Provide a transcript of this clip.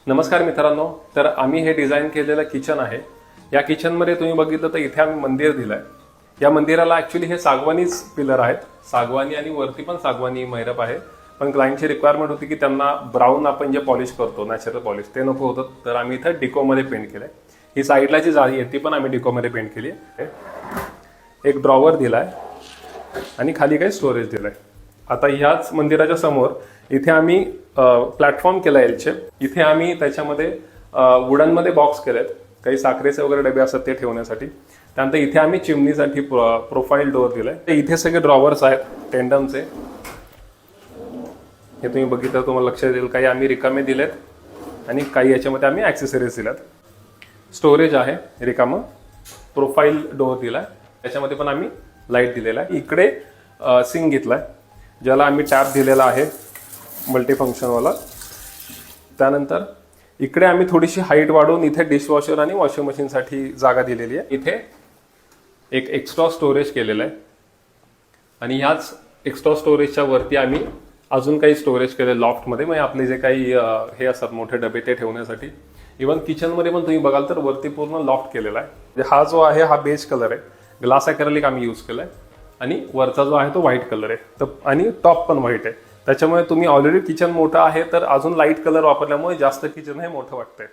नमस्कार मित्रांनो, तर आम्ही हे डिझाईन केलेलं किचन आहे. या किचनमध्ये तुम्ही बघितलं तर इथे आम्ही मंदिर दिलंय. या मंदिराला ऍक्च्युली हे सागवानीच पिलर आहेत, सागवानी आणि वरती पण सागवानी मैरप आहे. पण क्लायंटची रिक्वायरमेंट होती की त्यांना ब्राऊन आपण जे पॉलिश करतो नॅचरल पॉलिश ते नको होतं, तर आम्ही इथं डिकोमध्ये पेंट केलंय. ही साईडला जी जाळी आहे ती पण आम्ही डिकोमध्ये पेंट केली आहे. एक ड्रॉवर दिलाय आणि खाली काही स्टोरेज दिलंय. आता ह्याच मंदिराच्या समोर इथे आम्ही प्लॅटफॉर्म केला एलचे. इथे आम्ही त्याच्यामध्ये वुडनमध्ये बॉक्स केलेत, काही साखरेचे वगैरे डबे असतात ते ठेवण्यासाठी. त्यानंतर इथे आम्ही चिमणीसाठी प्रोफाईल डोअर दिलाय. इथे सगळे ड्रॉवर्स आहेत टेंडमचे, हे तुम्ही बघितलं तुम्हाला लक्षात येईल. काही आम्ही रिकामे दिलेत आणि काही याच्यामध्ये आम्ही ॲक्सेसरीज दिल्यात. स्टोरेज आहे रिकामं, प्रोफाईल डोअर दिलाय, त्याच्यामध्ये पण आम्ही लाईट दिलेला आहे. इकडे सिंक घेतलाय ज्याला आम्ही टॅप दिलेला आहे मल्टीफंक्शनवाला. त्यानंतर इकडे आम्ही थोडीशी हाईट वाढवून इथे डिशवॉशर आणि वॉशिंग मशीनसाठी जागा दिलेली आहे. इथे एक एक्स्ट्रा स्टोरेज केलेलं आहे आणि ह्याच एक्स्ट्रा स्टोरेजच्या वरती आम्ही अजून काही स्टोरेज केलं लॉफ्टमध्ये. म्हणजे आपले जे काही हे असतात मोठे डबे ते ठेवण्यासाठी. इव्हन किचनमध्ये पण तुम्ही बघाल तर वरती पूर्ण लॉफ्ट केलेला आहे. हा जो आहे हा बेज कलर आहे, ग्लास ॲक्रेलिक आम्ही यूज केलाय आणि वरचा जो आहे तो व्हाईट कलर आहे. तर आणि टॉप पण व्हाईट आहे. त्याच्यामुळे तुम्ही ऑलरेडी किचन मोठं आहे तर अजून लाईट कलर वापरल्यामुळे जास्त किचन हे मोठं वाटतंय.